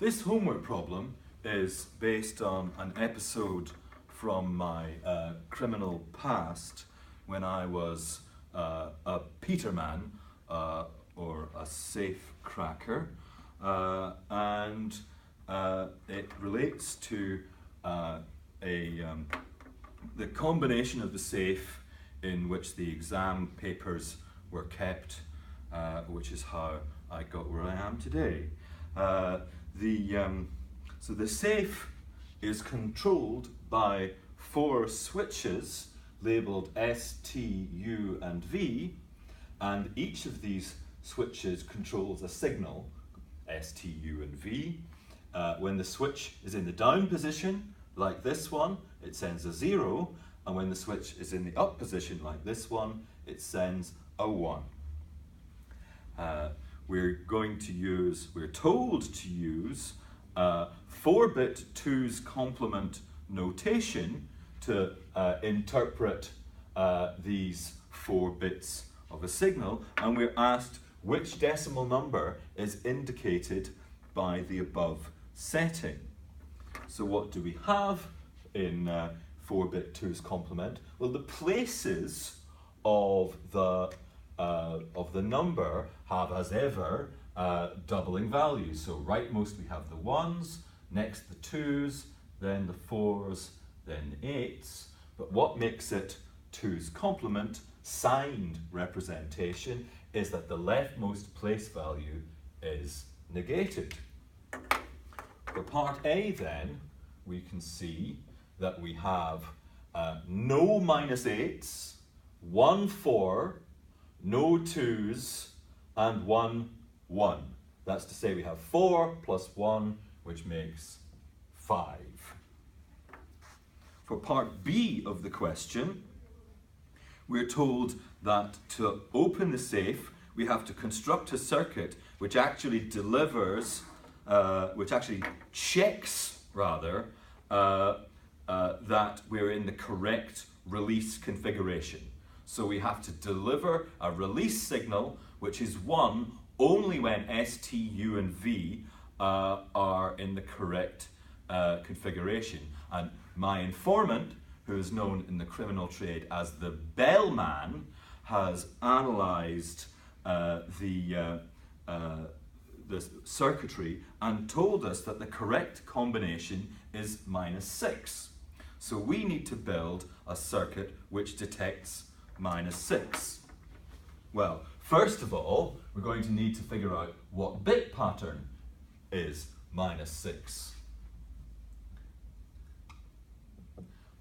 This homework problem is based on an episode from my criminal past when I was a Peterman or a safe cracker, and it relates to the combination of the safe in which the exam papers were kept, which is how I got where I am today. So the safe is controlled by 4 switches labelled S, T, U and V, and each of these switches controls a signal, S, T, U and V. When the switch is in the down position, like this one, it sends a 0, and when the switch is in the up position, like this one, it sends a 1. We're told to use 4-bit 2's complement notation to interpret these 4 bits of a signal, and we're asked which decimal number is indicated by the above setting. So what do we have in 4-bit 2's complement? Well, the places of the number have, as ever, doubling values. So rightmost we have the 1s, next the 2s, then the 4s, then the 8s. But what makes it 2's complement, signed representation, is that the leftmost place value is negated. For part A then, we can see that we have no -8s, 1 4, no 2s, and 1 1. That's to say we have 4 plus 1, which makes 5. For part B of the question, we're told that to open the safe, we have to construct a circuit which actually delivers, checks that we're in the correct release configuration. So we have to deliver a release signal which is 1 only when S, T, U and V are in the correct configuration. And my informant, who is known in the criminal trade as the bellman, has analysed the circuitry and told us that the correct combination is -6. So we need to build a circuit which detects -6. Well, first of all, we're going to need to figure out what bit pattern is -6.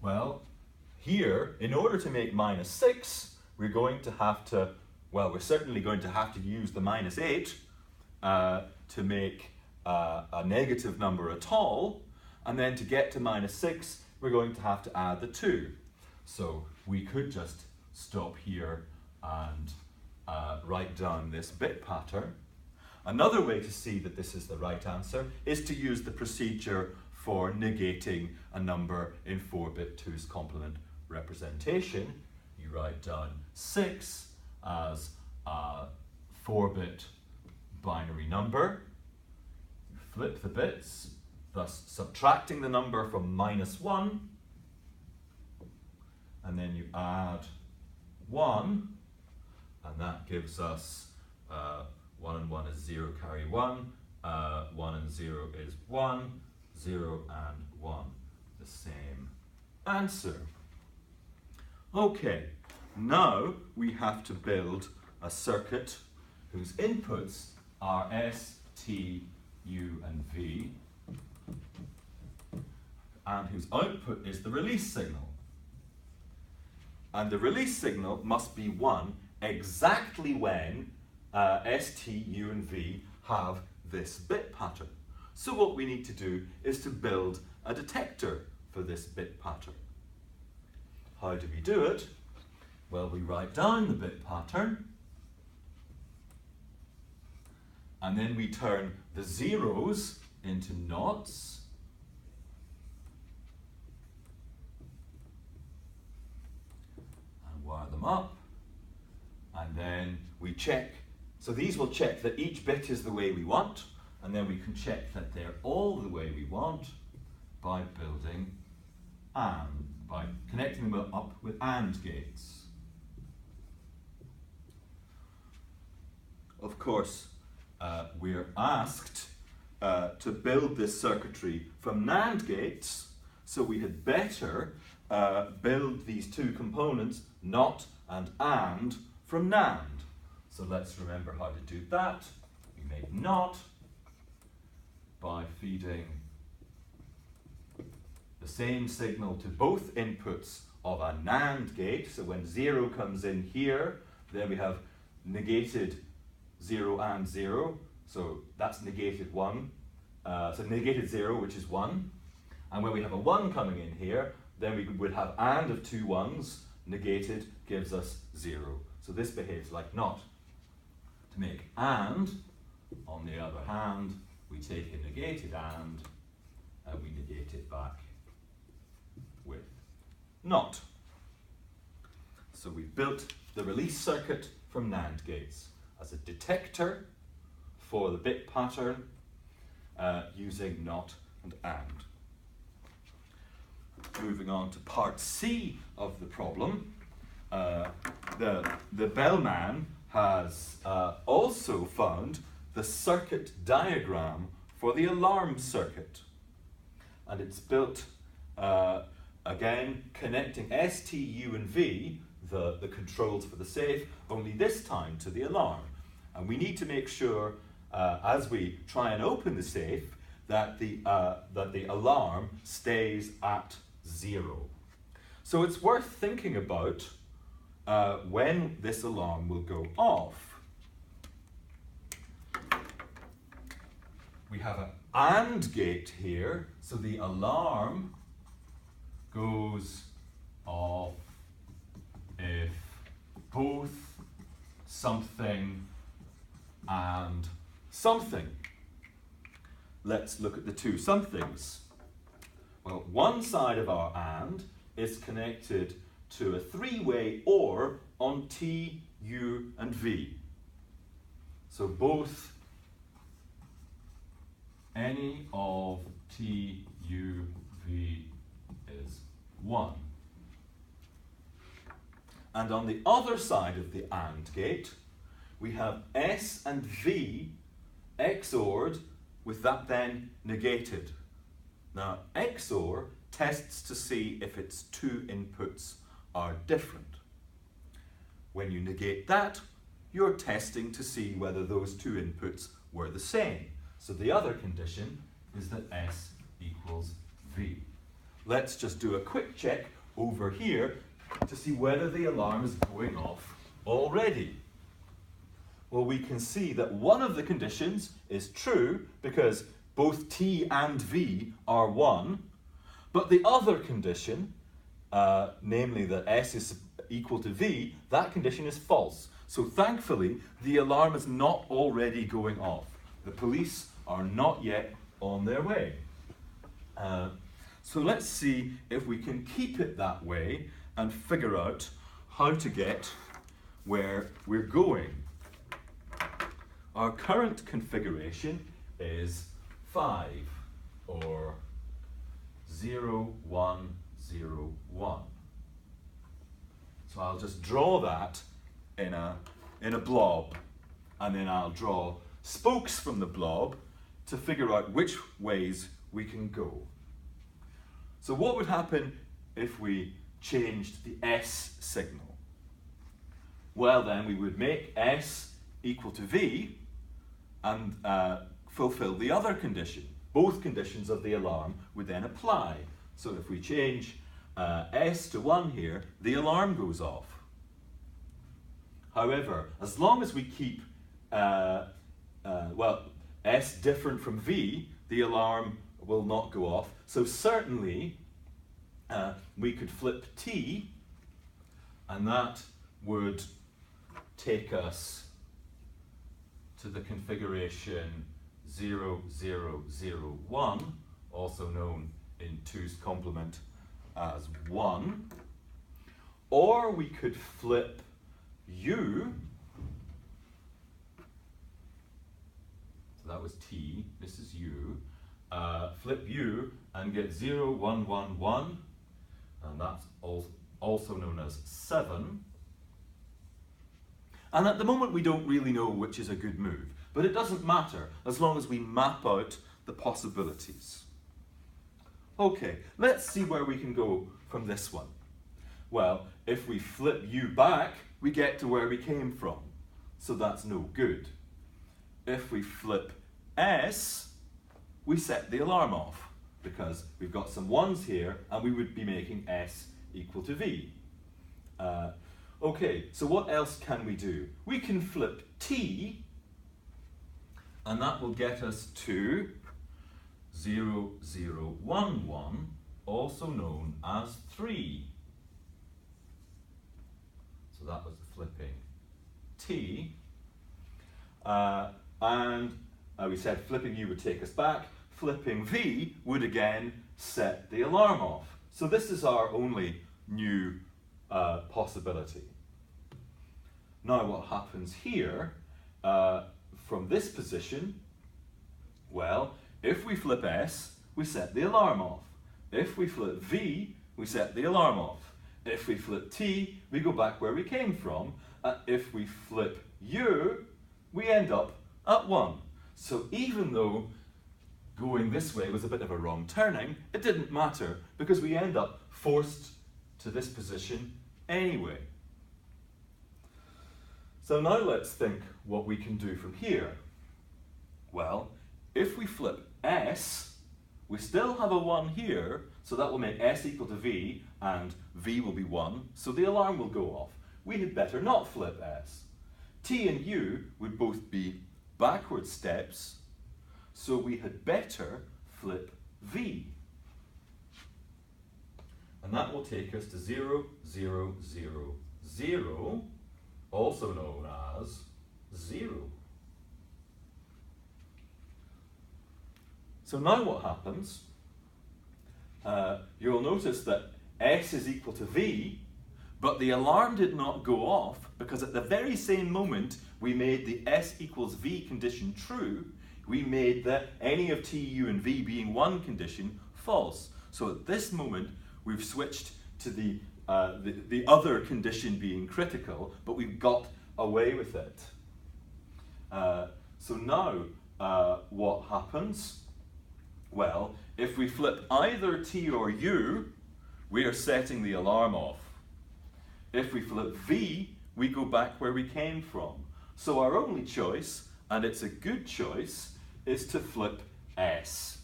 Well, here, in order to make -6, we're certainly going to have to use the -8 to make a negative number at all, and then to get to -6, we're going to have to add the 2. So we could just stop here and write down this bit pattern. Another way to see that this is the right answer is to use the procedure for negating a number in 4-bit 2's complement representation. You write down 6 as a 4-bit binary number, you flip the bits, thus subtracting the number from -1, and then you add 1, and that gives us 1 and 1 is 0, carry 1, 1 and 0 is 1, 0 and 1, the same answer. Okay, now we have to build a circuit whose inputs are S, T, U and V, and whose output is the release signal. And the release signal must be 1 exactly when S, T, U and V have this bit pattern. So what we need to do is to build a detector for this bit pattern. How do we do it? Well, we write down the bit pattern, and then we turn the 0s into noughts, and wire them up, and then we check. So these will check that each bit is the way we want. and then we can check that they're all the way we want by building by connecting them up with AND gates. Of course, we're asked to build this circuitry from NAND gates, so we had better build these two components, NOT and AND, from NAND. So let's remember how to do that. We make NOT by feeding the same signal to both inputs of a NAND gate. So when 0 comes in here, then we have negated 0 and 0. So that's negated 1. So negated 0, which is 1. And when we have a 1 coming in here, then we would have AND of two 1s. Negated gives us 0. So this behaves like NOT. To make AND, on the other hand, we take a negated AND and we negate it back with NOT. So we've built the release circuit from NAND gates as a detector for the bit pattern using NOT and AND. Moving on to part C of the problem, the bellman has also found the circuit diagram for the alarm circuit. And it's built, again, connecting S, T, U, and V, the controls for the safe, only this time to the alarm. And we need to make sure, as we try and open the safe, that the alarm stays at 0. So it's worth thinking about when this alarm will go off. We have an AND gate here, so the alarm goes off if both something and something. Let's look at the two somethings. Well, one side of our AND is connected to a three-way OR on T, U, and V. So both any of T, U, V is 1. And on the other side of the AND gate, we have S and V XORed with that then negated. Now, XOR tests to see if its two inputs are different. When you negate that, you're testing to see whether those two inputs were the same. So the other condition is that S equals V. Let's just do a quick check over here to see whether the alarm is going off already. Well, we can see that one of the conditions is true because both T and V are 1, but the other condition, namely that S is equal to V, that condition is false. So thankfully, the alarm is not already going off. The police are not yet on their way. So let's see if we can keep it that way and figure out how to get where we're going. Our current configuration is 5 or 0, 1, 0, 1. So I'll just draw that in a blob, and then I'll draw spokes from the blob to figure out which ways we can go. So what would happen if we changed the S signal? Well, then we would make S equal to V and fulfill the other condition. Both conditions of the alarm would then apply. So if we change S to 1 here, the alarm goes off. However, as long as we keep S different from V, the alarm will not go off. So certainly we could flip T, and that would take us to the configuration 0, 0, 0, 1, also known in 2's complement as 1. Or we could flip U, that was T, this is U. Flip U and get 0, 1, 1, 1, and that's also known as 7. And at the moment we don't really know which is a good move, but it doesn't matter as long as we map out the possibilities. Okay, let's see where we can go from this one. Well, if we flip U back, we get to where we came from, so that's no good. If we flip S, we set the alarm off, because we've got some 1s here and we would be making S equal to V. Okay, so what else can we do? We can flip T, and that will get us to 0, 0, 1, 1, also known as 3. So that was the flipping T. We said flipping U would take us back. Flipping V would again set the alarm off. So this is our only new possibility. Now what happens here from this position? Well, if we flip S, we set the alarm off. If we flip V, we set the alarm off. If we flip T, we go back where we came from. If we flip U, we end up at 1. So even though going this way was a bit of a wrong turning, it didn't matter because we end up forced to this position anyway. So now let's think what we can do from here. Well, if we flip S, we still have a 1 here, so that will make S equal to V, and V will be 1, so the alarm will go off. We had better not flip S. T and U would both be backward steps, so we had better flip V. And that will take us to 0, 0, 0, 0, also known as 0. So now what happens? You'll notice that S is equal to V, but the alarm did not go off because at the very same moment we made the S equals V condition true, we made the any of T, U and V being 1 condition false. So at this moment we've switched to the other condition being critical, but we've got away with it. So now what happens? Well, if we flip either T or U, we are setting the alarm off. If we flip V, we go back where we came from. So our only choice, and it's a good choice, is to flip S.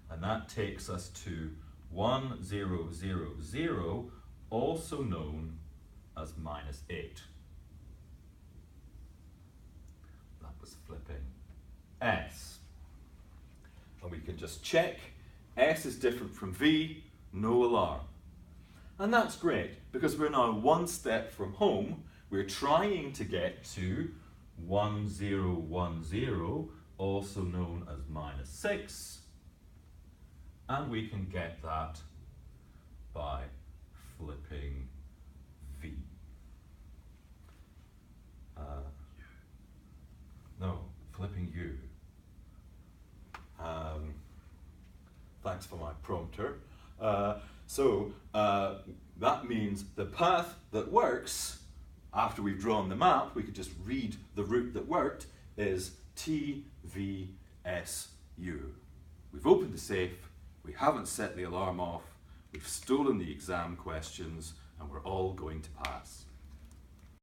And that takes us to 1, 0, 0, 0, also known as -8. That was flipping S. And we can just check, S is different from V, no alarm. And that's great, because we're now 1 step from home. We're trying to get to 1, 0, 1, 0, also known as -6. And we can get that by flipping V. Flipping U. Thanks for my prompter. That means the path that works, after we've drawn the map, we could just read the route that worked, is T, V, S, U. We've opened the safe, we haven't set the alarm off, we've stolen the exam questions, and we're all going to pass.